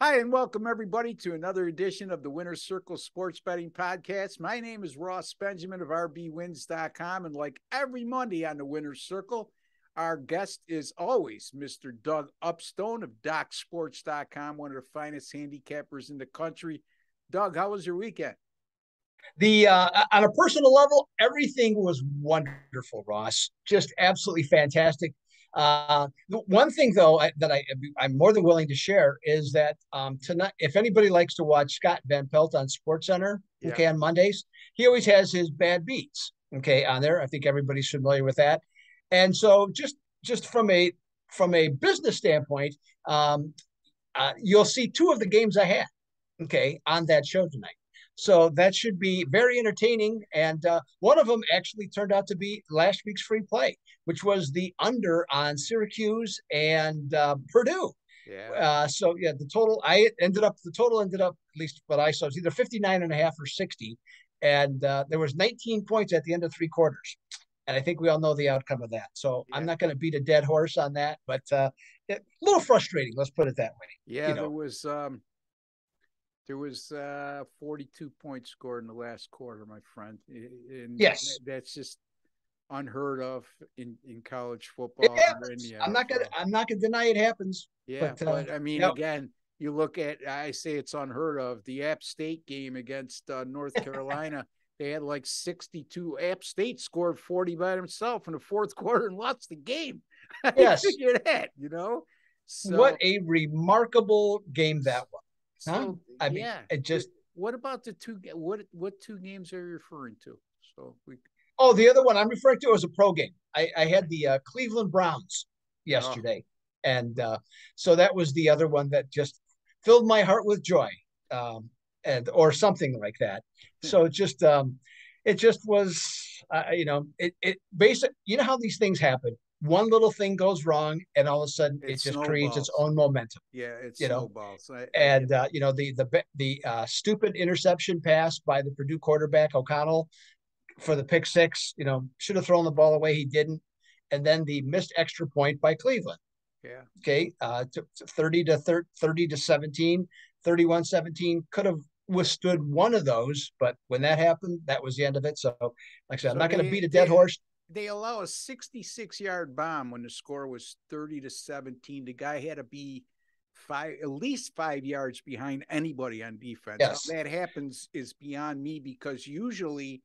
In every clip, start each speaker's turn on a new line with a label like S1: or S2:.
S1: Hi, and welcome everybody to another edition of the Winner's Circle Sports Betting Podcast. My name is Ross Benjamin of RBWins.com, and like every Monday on the Winner's Circle, our guest is always Mr. Doug Upstone of DocSports.com, one of the finest handicappers in the country. Doug, how was your weekend?
S2: The On a personal level, everything was wonderful, Ross. Just absolutely fantastic. The one thing though I'm more than willing to share is that tonight, if anybody likes to watch Scott Van Pelt on Sports Center,
S1: Yeah.
S2: okay, on Mondays, he always has his bad beats, okay, on there. I think everybody's familiar with that. And so just from a business standpoint, you'll see two of the games I had, okay, on that show tonight. So that should be very entertaining. And one of them actually turned out to be last week's free play, which was the under on Syracuse and Purdue.
S1: Yeah.
S2: So yeah, the total ended up, at least what I saw, was either 59 and a half or 60. And there was 19 points at the end of three quarters. And I think we all know the outcome of that. So I'm
S1: Yeah.
S2: not going to beat a dead horse on that, but a little frustrating. Let's put it that way.
S1: Yeah,
S2: You
S1: there
S2: know,
S1: was 42 points scored in the last quarter, my friend. And
S2: yes.
S1: that's just unheard of in college
S2: It
S1: football or in
S2: happens.
S1: the
S2: I'm not gonna
S1: NFL.
S2: I'm not gonna deny it happens.
S1: Yeah,
S2: But
S1: but I mean,
S2: yep.
S1: again, you look at, I say it's unheard of. The App State game against North Carolina, they had like 62. App State scored 40 by themselves in the fourth quarter and lost the game. I
S2: Yes.
S1: figure that.
S2: What
S1: So,
S2: a remarkable game that was. Huh?
S1: so
S2: I mean,
S1: yeah.
S2: it just
S1: What about the two? What two games are you referring to? So we.
S2: oh, the other one I'm referring to was a pro game. I had the Cleveland Browns
S1: Oh,
S2: yesterday. And so that was the other one that just filled my heart with joy. And or something like that. So it just was it basic you know how these things happen. One little thing goes wrong and all of a sudden
S1: it
S2: it just creates its
S1: snowballs.
S2: own momentum,
S1: Yeah, it
S2: you know.
S1: snowballs. I get
S2: And
S1: it.
S2: the stupid interception pass by the Purdue quarterback O'Connell for the pick six, should have thrown the ball away. He didn't. And then the missed extra point by Cleveland.
S1: Yeah.
S2: Okay. 30 to 17, 31-17 could have withstood one of those. But when that happened, that was the end of it. So, like I said, I'm
S1: So
S2: not going to
S1: they
S2: beat a dead
S1: they
S2: horse.
S1: they allow a 66-yard bomb when the score was 30-17. The guy had to be at least 5 yards behind anybody on defense. How
S2: Yes.
S1: that happens is beyond me because usually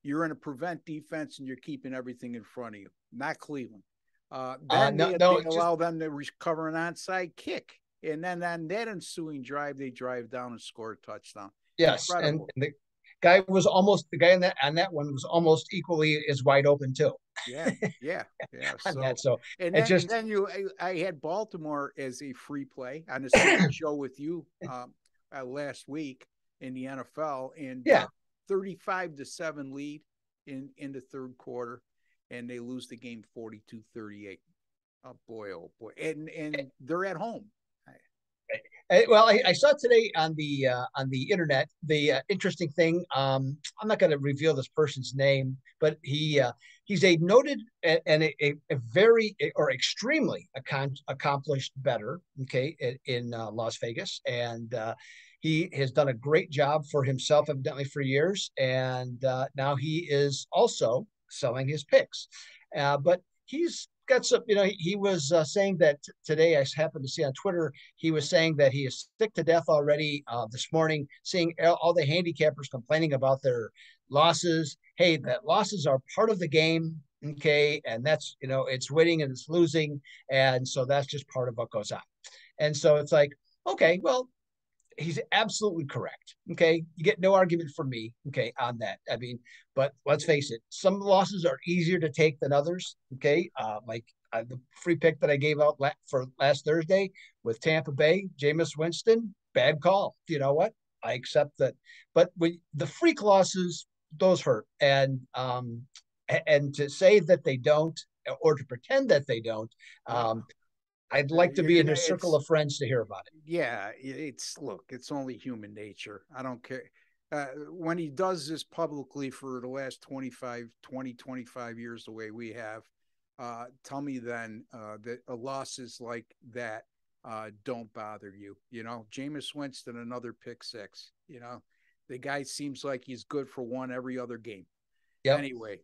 S1: you're in a prevent defense and you're keeping everything in front of you. Not Cleveland. Then
S2: No,
S1: they
S2: no, just
S1: allow them to recover an onside kick. And then on that ensuing drive, they drive down and score a touchdown.
S2: yes. And
S1: Incredible.
S2: the guy on that one was almost equally as wide open too.
S1: Yeah, yeah, yeah.
S2: On that.
S1: So,
S2: So
S1: and
S2: it
S1: then
S2: just
S1: I had Baltimore as a free play on the same show with you last week in the NFL, and
S2: yeah.
S1: 35-7 lead in the third quarter, and they lose the game 42-38. Oh boy, and they're at home.
S2: Well, I saw today on the internet the interesting thing. I'm not going to reveal this person's name, but he's a noted and a very or extremely accomplished bettor. Okay, in Las Vegas, and he has done a great job for himself, evidently for years, and now he is also selling his picks. But he's got some, he was saying that today. I happened to see on Twitter he was saying that he is sick to death already this morning, seeing all the handicappers complaining about their losses. Hey, that losses are part of the game. Okay. And that's, it's winning and it's losing. And so that's just part of what goes on. And so it's like, okay, well, he's absolutely correct. Okay. You get no argument from me. Okay. On that. I mean, but let's face it, some losses are easier to take than others. Okay. Like the free pick that I gave out for last Thursday with Tampa Bay, Jameis Winston, bad call. You know what? I accept that. But when the freak losses, those hurt. And to say that they don't, or to pretend that they don't,
S1: Oh,
S2: um, I'd like to be in a circle
S1: it's
S2: of friends to hear about it.
S1: yeah, it's only human nature. I don't care. When he does this publicly for the last 25 years, the way we have, tell me then that a loss is like that don't bother you. Jameis Winston, another pick six. The guy seems like he's good for one every other game. Yep. Anyway,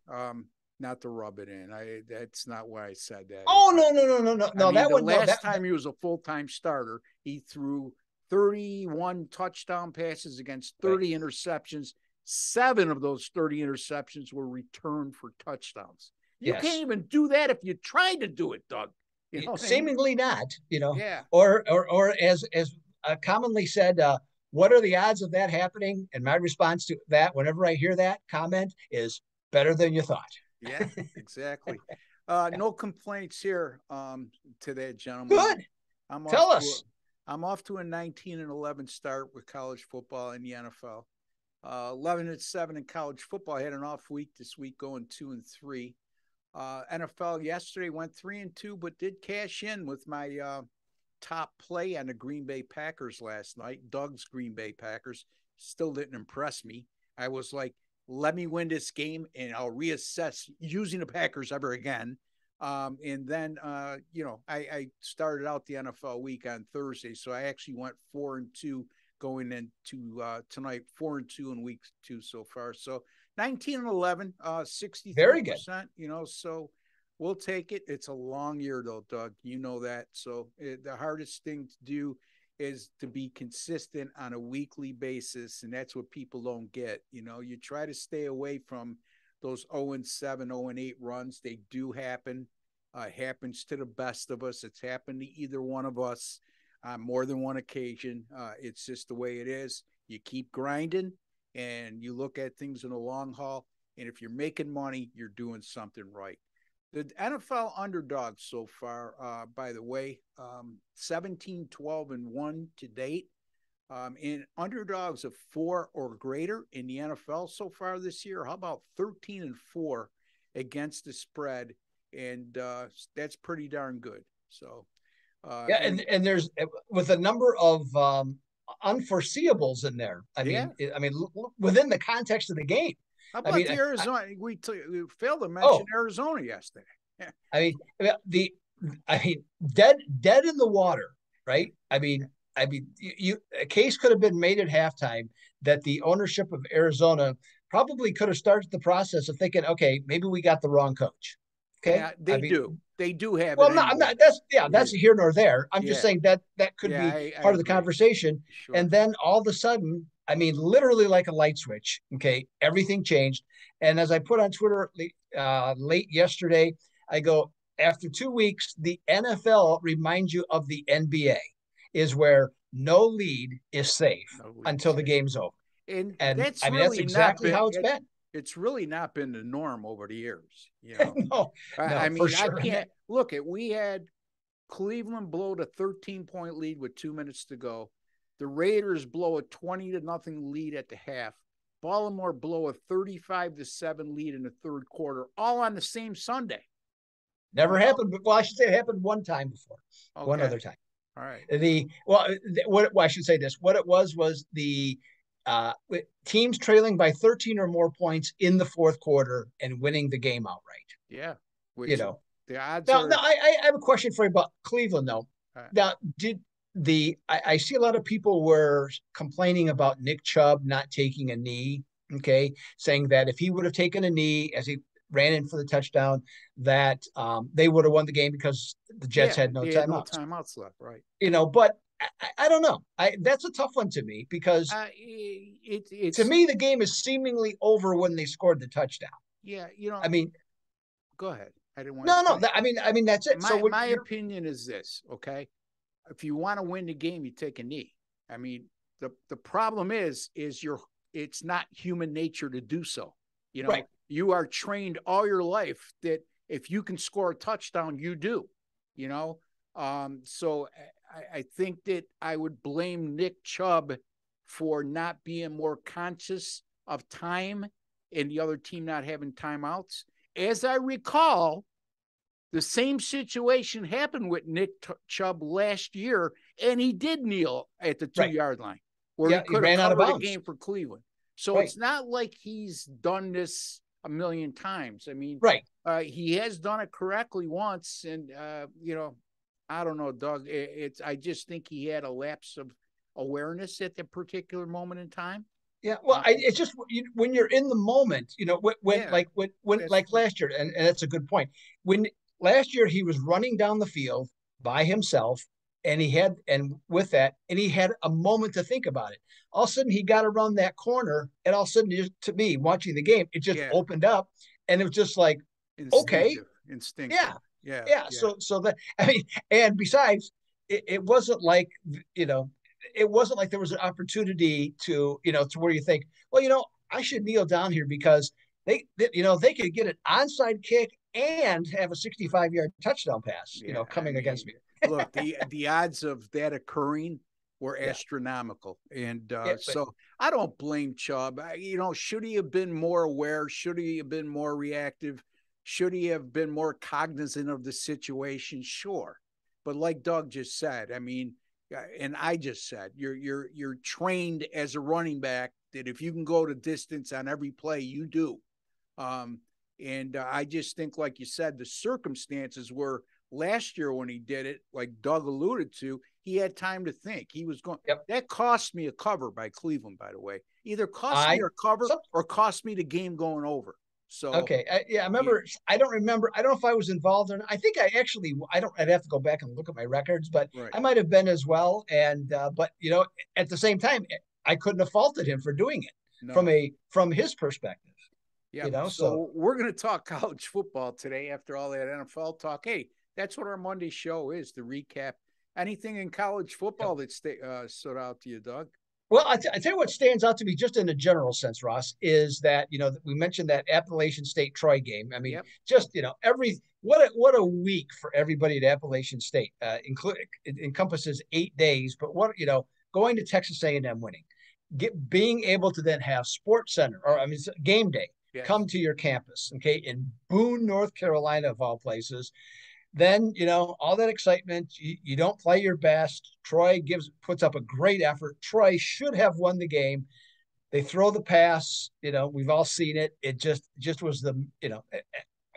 S1: not to rub it in. That's not why I said that.
S2: Oh, no.
S1: That one. Last time he was a full-time starter, he threw 31 touchdown passes against 30 interceptions. 7 of those 30 interceptions were returned for touchdowns. You can't even do that if you tried to do it, Doug.
S2: Seemingly not,
S1: Yeah.
S2: Or as commonly said, what are the odds of that happening? And my response to that, whenever I hear that comment, is better than you thought.
S1: Yeah, exactly. No complaints here to that gentleman.
S2: Good. Tell us.
S1: I'm off to a 19-11 start with college football in the NFL. 11-7 in college football. I had an off week this week, going 2-3. NFL yesterday went 3-2, but did cash in with my top play on the Green Bay Packers last night. Doug's Green Bay Packers still didn't impress me. I was like, let me win this game and I'll reassess using the Packers ever again. And then, I started out the NFL week on Thursday. So I actually went 4-2 going into tonight, 4-2 in week 2 so far. So 19-11, 63%.
S2: Very good.
S1: So we'll take it. It's a long year though, Doug. You know that. So the hardest thing to do is to be consistent on a weekly basis. And that's what people don't get. You try to stay away from those 0-7, 0-8 runs. They do happen. Happens to the best of us. It's happened to either one of us on more than one occasion. It's just the way it is. You keep grinding and you look at things in the long haul. And if you're making money, you're doing something right. The NFL underdogs so far, by the way, 17-12-1 to date. In underdogs of 4 or greater in the NFL so far this year. How about 13-4 against the spread? And that's pretty darn good. So,
S2: and there's with a number of unforeseeables in there. I mean, within the context of the game.
S1: How about the Arizona? We failed to mention Arizona yesterday.
S2: Dead in the water, right? A case could have been made at halftime that the ownership of Arizona probably could have started the process of thinking, okay, maybe we got the wrong coach. Okay,
S1: yeah, they do have.
S2: Well, I'm not. That's here nor there. I'm just saying that could be part of the conversation. Sure. And then all of a sudden, literally like a light switch. Okay, everything changed. And as I put on Twitter late yesterday, I go, after 2 weeks, the NFL reminds you of the NBA, is where no lead is safe until the game's over. And that's exactly how it's been.
S1: It's really not been the norm over the years.
S2: No, for sure.
S1: I can't look at. We had Cleveland blow a 13-point lead with 2 minutes to go. The Raiders blow a 20-0 lead at the half. Baltimore blow a 35-7 lead in the third quarter, all on the same Sunday.
S2: Never happened. Well, I should say it happened one time before. Okay. One other time.
S1: All right.
S2: I should say this. What it was the teams trailing by 13 or more points in the fourth quarter and winning the game outright.
S1: Yeah.
S2: The odds now, I have a question for you about Cleveland, though. Right. Now, I see a lot of people were complaining about Nick Chubb not taking a knee, okay, saying that if he would have taken a knee as he ran in for the touchdown, that they would have won the game because the Jets had no timeouts.
S1: No timeouts left, right.
S2: But I don't know. That's a tough one to me because to me, the game is seemingly over when they scored the touchdown.
S1: Yeah, go ahead. I didn't want.
S2: No. That's it.
S1: My opinion is this. Okay, if you want to win the game, you take a knee. The problem is it's not human nature to do so.
S2: Right.
S1: You are trained all your life that if you can score a touchdown, you do. So I think that I would blame Nick Chubb for not being more conscious of time and the other team not having timeouts. As I recall, the same situation happened with Nick Chubb last year, and he did kneel at the 2-yard line where he could have covered the game for Cleveland. So it's not like he's done this a million times.
S2: Right.
S1: He has done it correctly once, and I don't know, Doug. I just think he had a lapse of awareness at that particular moment in time.
S2: Yeah, well,
S1: Uh,
S2: it's just when you're in the moment, when
S1: yeah,
S2: like when
S1: that's
S2: like last year, and that's a good point. When last year he was running down the field by himself, and with that, and he had a moment to think about it. All of a sudden, he got around that corner, and all of a sudden, just to me watching the game, it just
S1: yeah,
S2: opened up, and it was just like, okay, yeah,
S1: instinctive. Yeah,
S2: yeah.
S1: yeah.
S2: So that I mean, and besides, it wasn't like you know, it wasn't like there was an opportunity to where you think, well, I should kneel down here because they could get an onside kick and have a 65-yard touchdown pass,
S1: Yeah, I
S2: coming against
S1: mean,
S2: me.
S1: look, the odds of that occurring were
S2: Yeah,
S1: astronomical, and
S2: yeah, but
S1: so I don't blame Chubb. Should he have been more aware? Should he have been more reactive? Should he have been more cognizant of the situation? Sure, but like Doug just said, I mean, and I just said, you're trained as a running back that if you can go to distance on every play, you do. Um, and I just think, like you said, the circumstances were last year when he did it, like Doug alluded to, he had time to think. He was going,
S2: yep.
S1: that cost me a cover by Cleveland, by the way. Either cost me
S2: I
S1: a cover
S2: some
S1: or cost me the game going over. So,
S2: Okay. Yeah, I
S1: yeah,
S2: remember. I don't remember. I don't know if I was involved in. I think I actually. I don't. I'd have to go back and look at my records, but
S1: right.
S2: I might have been as well. And but at the same time, I couldn't have faulted him for doing it
S1: No.
S2: from his perspective.
S1: Yep.
S2: So
S1: So we're going to talk college football today after all that NFL talk. Hey, that's what our Monday show is, to recap anything in college
S2: yep.
S1: football that stood out to you, Doug.
S2: Well, I tell you what stands out to me just in a general sense, Ross, is that we mentioned that Appalachian State Troy game. I mean,
S1: Yep.
S2: just every what a week for everybody at Appalachian State. It encompasses 8 days, but going to Texas A&M winning, being able to then have Sports Center or I mean game day
S1: Yes.
S2: come to your campus, okay, in Boone, North Carolina, of all places. Then all that excitement, you don't play your best. Troy puts up a great effort. Troy should have won the game. They throw the pass. We've all seen it. It just was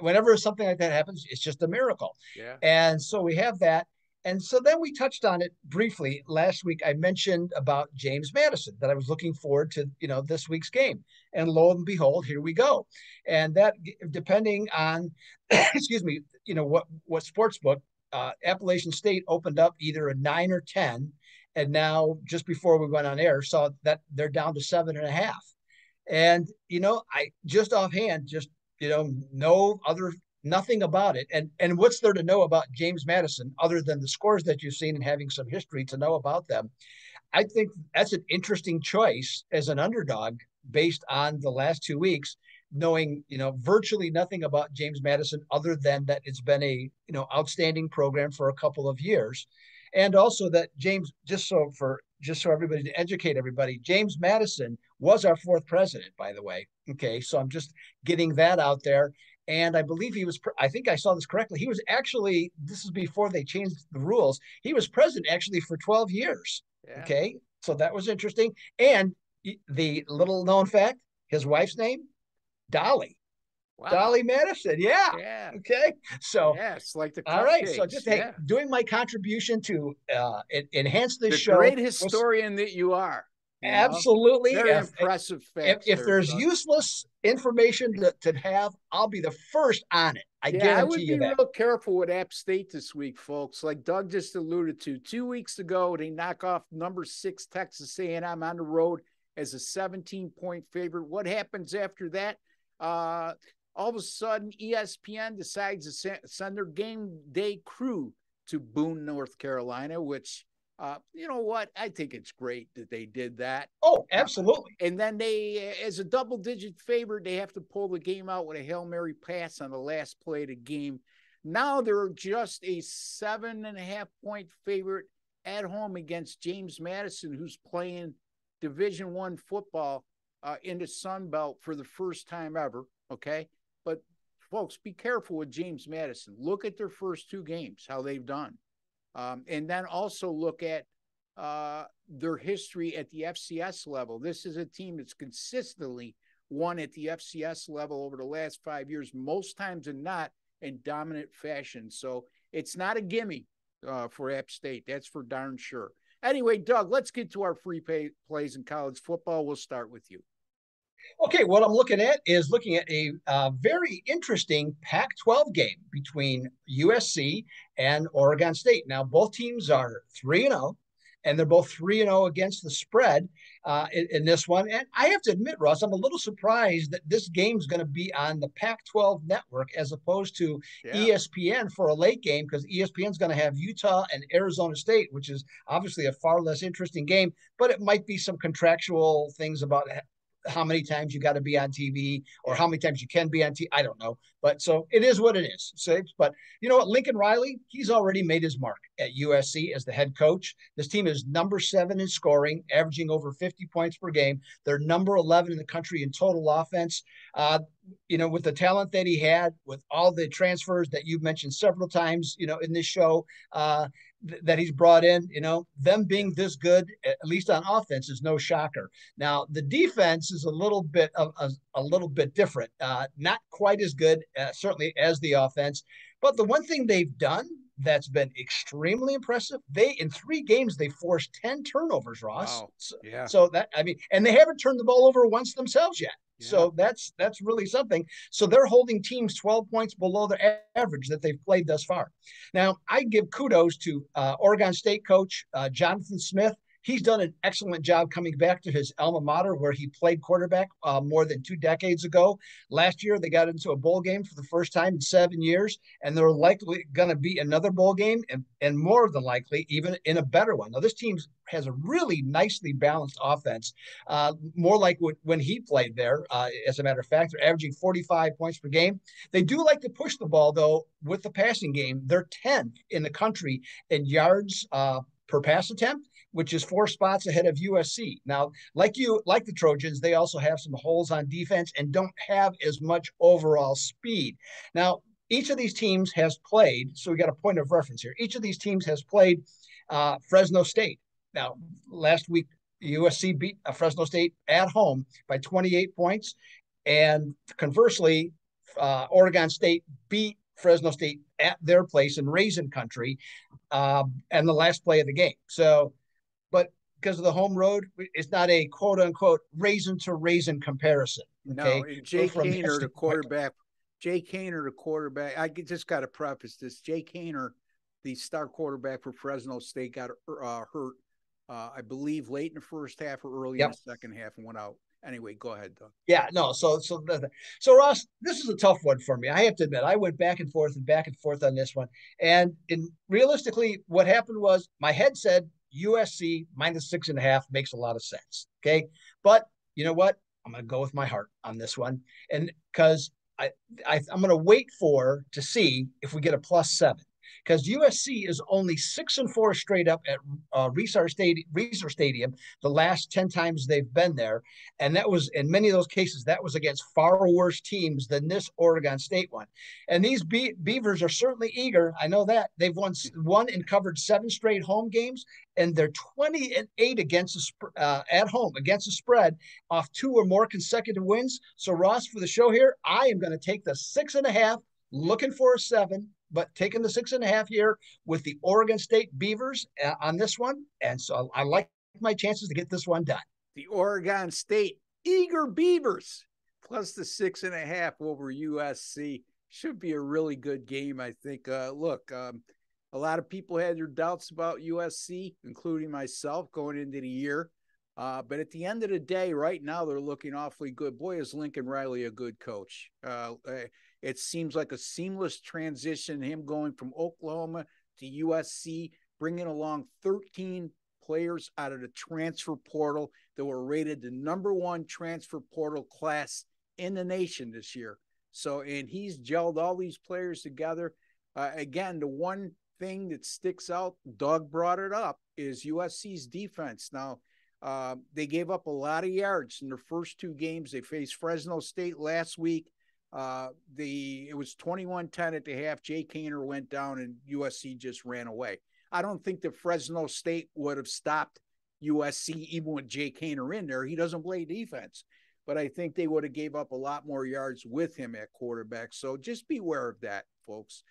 S2: whenever something like that happens, it's just a miracle.
S1: Yeah.
S2: And so we have that. And so then we touched on it briefly last week. I mentioned about James Madison, that I was looking forward to this week's game, and lo and behold, here we go. And that, depending on excuse me, what sports book, Appalachian State opened up either a 9 or 10, and now just before we went on air saw that they're down to 7.5. And I just offhand, just no other, nothing about it. And what's there to know about James Madison other than the scores that you've seen and having some history to know about them? I think that's an interesting choice as an underdog based on the last 2 weeks, knowing virtually nothing about James Madison other than that it's been a outstanding program for a couple of years, and also that James, just so everybody, to educate everybody, James Madison was our fourth president, by the way. Okay, so I'm just getting that out there. And I believe I think I saw this correctly. He was actually, this is before they changed the rules. He was president actually for 12 years.
S1: Yeah.
S2: Okay, so that was interesting. And the little known fact, his wife's name, Dolly.
S1: Wow.
S2: Dolly Madison. Yeah.
S1: Yeah.
S2: Okay. So,
S1: Yeah. It's like the
S2: all right. So
S1: cupcakes.
S2: just, hey,
S1: Yeah.
S2: doing my contribution to enhance this
S1: The
S2: show
S1: great
S2: was
S1: historian that you are,
S2: absolutely.
S1: very impressive facts
S2: If
S1: there,
S2: there's
S1: Doug.
S2: useless information to have, I'll be the first on it. I
S1: Yeah, I
S2: guarantee
S1: would
S2: you
S1: be
S2: that.
S1: real careful with App State this week, folks. Like Doug just alluded to, 2 weeks ago, they knock off number 6 Texas A&M on the road as a 17-point favorite. What happens after that? All of a sudden, ESPN decides to send their game day crew to Boone, North Carolina, which, you know what? I think it's great that they did that.
S2: Oh, absolutely.
S1: And then they, as a double-digit favorite, they have to pull the game out with a Hail Mary pass on the last play of the game. Now they're just a 7.5-point favorite at home against James Madison, who's playing Division I football in the Sun Belt for the first time ever. Okay, but folks, be careful with James Madison. Look at their first 2 games, how they've done, and then also look at their history at the FCS level. This is a team that's consistently won at the FCS level over the last 5 years, most times than not in dominant fashion. So it's not a gimme. for App State. That's for darn sure. Anyway, Doug, let's get to our plays in college football. We'll start with you.
S2: Okay, what I'm looking at is looking at a very interesting Pac-12 game between USC and Oregon State. Now, both teams are 3-0, and they're both 3-0 against the spread in this one. And I have to admit, Ross, I'm a little surprised that this game's going to be on the Pac-12 network as opposed to ESPN for a late game, because ESPN's going to have Utah and Arizona State, which is obviously a far less interesting game, but it might be some contractual things about how many times you got to be on TV or how many times you can be on TV. I don't know. But so it is what it is. So, but you know what? Lincoln Riley, he's already made his mark at USC as the head coach. This team is number 7 in scoring, averaging over 50 points per game. They're number 11 in the country in total offense. You know, with the talent that he had, with all the transfers that you've mentioned several times, you know, in this show, that he's brought in, you know, them being this good, at least on offense, is no shocker. Now, the defense is a little bit different, not quite as good, certainly, as the offense. But the one thing they've done that's been extremely impressive, in 3 games, they forced 10 turnovers, Ross.
S1: Wow.
S2: So that, I mean, and they haven't turned the ball over once themselves yet. So that's really something. So they're holding teams 12 points below the average that they've played thus far. Now, I give kudos to Oregon State coach Jonathan Smith. He's done an excellent job coming back to his alma mater where he played quarterback more than 2 decades ago. Last year, they got into a bowl game for the first time in 7 years, and they're likely going to be another bowl game, and more than likely even in a better one. Now, this team has a really nicely balanced offense, more like when he played there. As a matter of fact, they're averaging 45 points per game. They do like to push the ball, though, with the passing game. They're 10th in the country in yards per pass attempt, which is 4 spots ahead of USC. Now, like the Trojans, they also have some holes on defense and don't have as much overall speed. Now, each of these teams has played, so we got a point of reference here. Each of these teams has played Fresno State. Now, last week, USC beat Fresno State at home by 28 points. And conversely, Oregon State beat Fresno State at their place in Raisin Country and the last play of the game. So, but because of the home road, it's not a quote unquote raisin to raisin comparison. Okay?
S1: No, and Jay Kaner, the quarterback. Jay Kaner, the quarterback. I just got to preface this. Jay Kaner, the star quarterback for Fresno State, got hurt. I believe late in the first half or early in the second half and went out. Anyway, go ahead, Doug.
S2: Yeah, no. So Ross, this is a tough one for me. I have to admit, I went back and forth on this one. And realistically, what happened was my head said USC minus 6.5 makes a lot of sense. Okay. But you know what? I'm going to go with my heart on this one. And because I'm going to wait to see if we get a +7. Because USC is only 6-4 straight up at Reser Stadium the last 10 times they've been there. And that was, in many of those cases, that was against far worse teams than this Oregon State one. And these Beavers are certainly eager. I know that. They've won and covered 7 straight home games, and they're 20-8 against at home against the spread off 2 or more consecutive wins. So, Ross, for the show here, I am going to take the 6.5, looking for a 7, but taking the 6.5 here with the Oregon State Beavers on this one. And so I like my chances to get this one done.
S1: The Oregon State Eager Beavers plus the 6.5 over USC should be a really good game, I think. Look, a lot of people had their doubts about USC, including myself, going into the year. But at the end of the day, right now, they're looking awfully good. Boy, is Lincoln Riley a good coach. It seems like a seamless transition, him going from Oklahoma to USC, bringing along 13 players out of the transfer portal that were rated the #1 transfer portal class in the nation this year. So, and he's gelled all these players together. Again, the one thing that sticks out, Doug brought it up, is USC's defense. Now, they gave up a lot of yards in their first 2 games. They faced Fresno State last week. It was 21-10 at the half. Jay Kaner went down and USC just ran away. I don't think that Fresno State would have stopped USC even with Jay Kaner in there. He doesn't play defense, but I think they would have gave up a lot more yards with him at quarterback. So just beware of that, folks.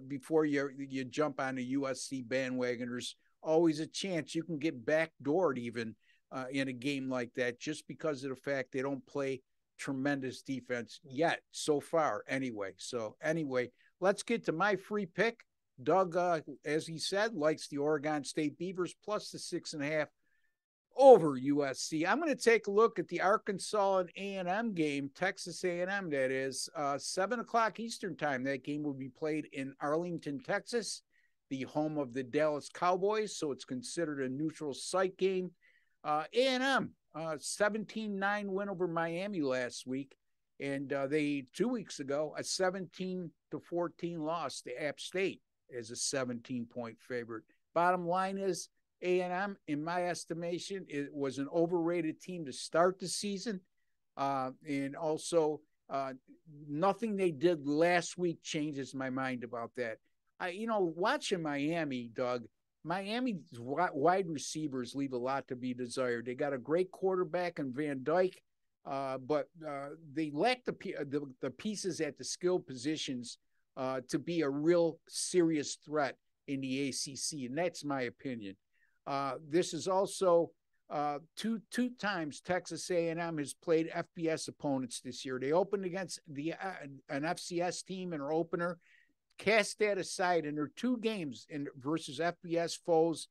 S1: before you jump on the USC bandwagon. There's always a chance you can get backdoored even in a game like that, just because of the fact they don't play tremendous defense yet so far anyway. So anyway, let's get to my free pick. Doug, as he said, likes the Oregon State Beavers plus the 6.5 over USC. I'm going to take a look at the Arkansas and A&M game, Texas A&M, that is, 7 o'clock Eastern time. That game will be played in Arlington, Texas, the home of the Dallas Cowboys, so it's considered a neutral site game. A&M, 17-9 win over Miami last week, and they 2 weeks ago, a 17-14 loss to App State as a 17-point favorite. Bottom line is, A&M, in my estimation, it was an overrated team to start the season. And also, nothing they did last week changes my mind about that. Watching Miami, Doug, Miami's wide receivers leave a lot to be desired. They got a great quarterback in Van Dyke, but they lack the pieces at the skill positions to be a real serious threat in the ACC, and that's my opinion. This is also two times Texas A&M has played FBS opponents this year. They opened against an FCS team in their opener. Cast that aside, in their 2 games versus FBS foes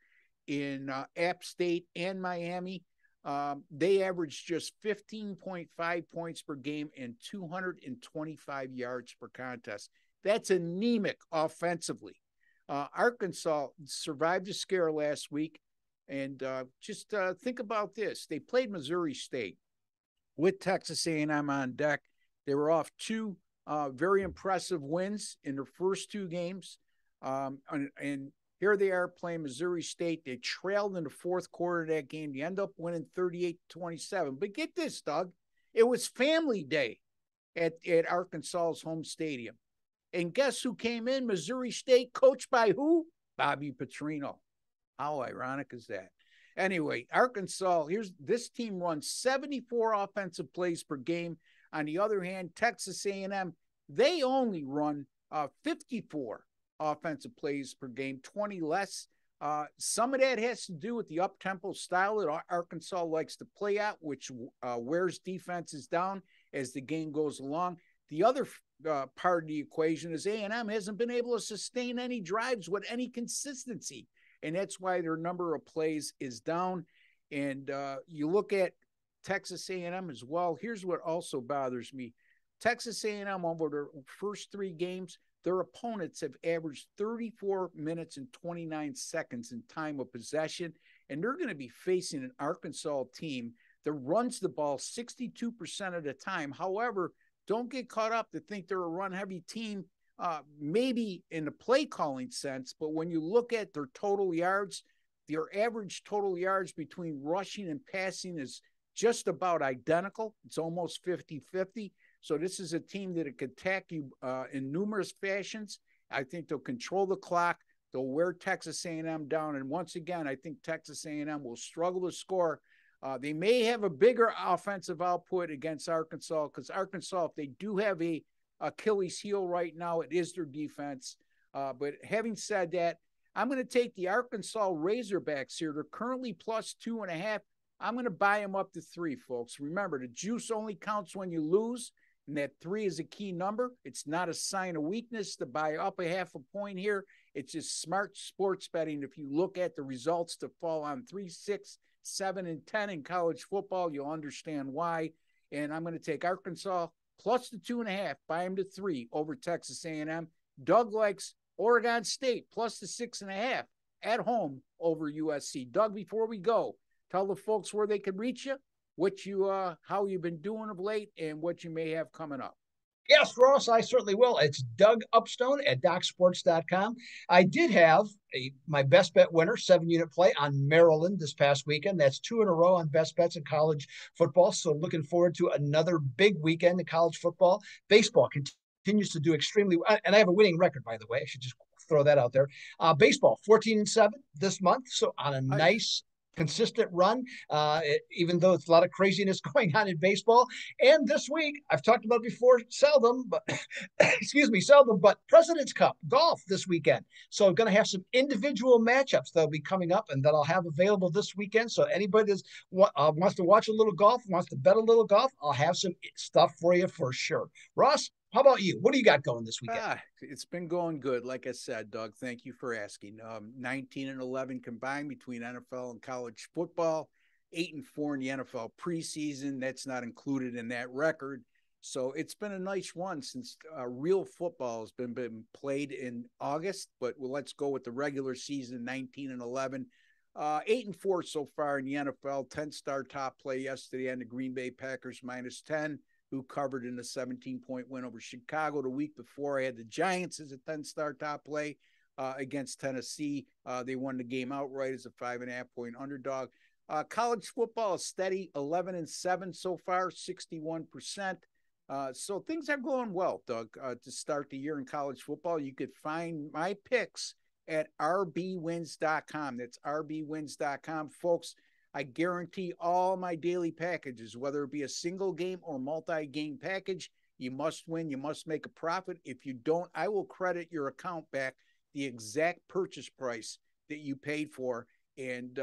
S1: in App State and Miami, they averaged just 15.5 points per game and 225 yards per contest. That's anemic offensively. Arkansas survived a scare last week, and just think about this. They played Missouri State with Texas A&M on deck. They were off 2 very impressive wins in their first 2 games, and here they are playing Missouri State. They trailed in the fourth quarter of that game. They end up winning 38-27. But get this, Doug, it was family day at Arkansas's home stadium. And guess who came in? Missouri State, coached by who? Bobby Petrino. How ironic is that? Anyway, Arkansas, this team runs 74 offensive plays per game. On the other hand, Texas A&M, they only run 54 offensive plays per game, 20 less. Some of that has to do with the up-tempo style that Arkansas likes to play at, which wears defenses down as the game goes along. The other part of the equation is A&M hasn't been able to sustain any drives with any consistency, and that's why their number of plays is down. And you look at Texas A&M as well. Here's what also bothers me. Texas A&M, over their first 3 games, their opponents have averaged 34 minutes and 29 seconds in time of possession, and they're going to be facing an Arkansas team that runs the ball 62% of the time. However, don't get caught up to think they're a run-heavy team, maybe in the play calling sense, but when you look at their total yards, their average total yards between rushing and passing is just about identical. It's almost 50-50. So this is a team that can attack you in numerous fashions. I think they'll control the clock. They'll wear Texas A&M down. And once again, I think Texas A&M will struggle to score. They may have a bigger offensive output against Arkansas, because Arkansas, if they do have a Achilles heel right now, it is their defense. But having said that, I'm going to take the Arkansas Razorbacks here. They're currently plus 2.5. I'm going to buy them up to 3, folks. Remember, the juice only counts when you lose, and that 3 is a key number. It's not a sign of weakness to buy up a 0.5 point here. It's just smart sports betting. If you look at the results to fall on 3, 6, 7, and 10 in college football, you'll understand why. And I'm going to take Arkansas plus the 2.5, buy them to 3 over Texas A&M. Doug likes Oregon State plus the 6.5 at home over USC. Doug, before we go, tell the folks where they can reach you, how you've been doing of late, and what you may have coming up.
S2: Yes, Ross, I certainly will. It's Doug Upstone at DocSports.com. I did have my best bet winner, 7-unit play on Maryland this past weekend. That's 2 in a row on best bets in college football. So looking forward to another big weekend in college football. Baseball continues to do extremely well. And I have a winning record, by the way. I should just throw that out there. Baseball, 14-7 this month. So on a nice consistent run, even though it's a lot of craziness going on in baseball. And this week, I've talked about before, seldom, but excuse me, seldom, but President's Cup golf this weekend. So I'm going to have some individual matchups that'll be coming up and that I'll have available this weekend. So anybody that wants to watch a little golf, wants to bet a little golf, I'll have some stuff for you for sure. Ross, how about you? What do you got going this weekend?
S1: It's been going good. Like I said, Doug, thank you for asking. 19-11 combined between NFL and college football, 8-4 in the NFL preseason. That's not included in that record. So it's been a nice run since real football has been played in August. But let's go with the regular season, 19-11. 8-4 so far in the NFL. 10-star top play yesterday on the Green Bay Packers -10. Who covered in a 17-point win over Chicago. The week before, I had the Giants as a 10-star top play against Tennessee. They won the game outright as a 5.5-point underdog. College football is steady, 11-7 so far, 61%. So things are going well, Doug, to start the year in college football. You could find my picks at rbwins.com. That's rbwins.com, folks. I guarantee all my daily packages, whether it be a single game or multi-game package, you must win. You must make a profit. If you don't, I will credit your account back the exact purchase price that you paid for, and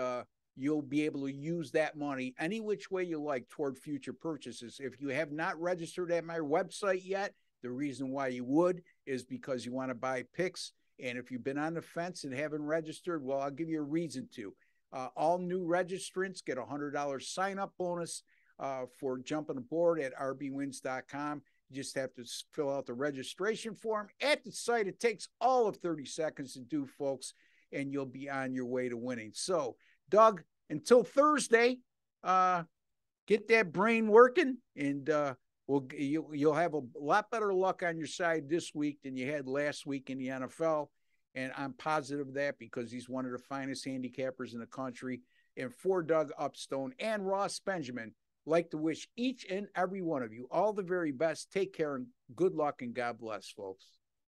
S1: you'll be able to use that money any which way you like toward future purchases. If you have not registered at my website yet, the reason why you would is because you want to buy picks. And if you've been on the fence and haven't registered, well, I'll give you a reason to. All new registrants get a $100 sign-up bonus for jumping aboard at rbwins.com. You just have to fill out the registration form at the site. It takes all of 30 seconds to do, folks, and you'll be on your way to winning. So, Doug, until Thursday, get that brain working, and you'll have a lot better luck on your side this week than you had last week in the NFL. And I'm positive of that because he's one of the finest handicappers in the country. And for Doug Upstone and Ross Benjamin, like to wish each and every one of you all the very best. Take care and good luck and God bless, folks.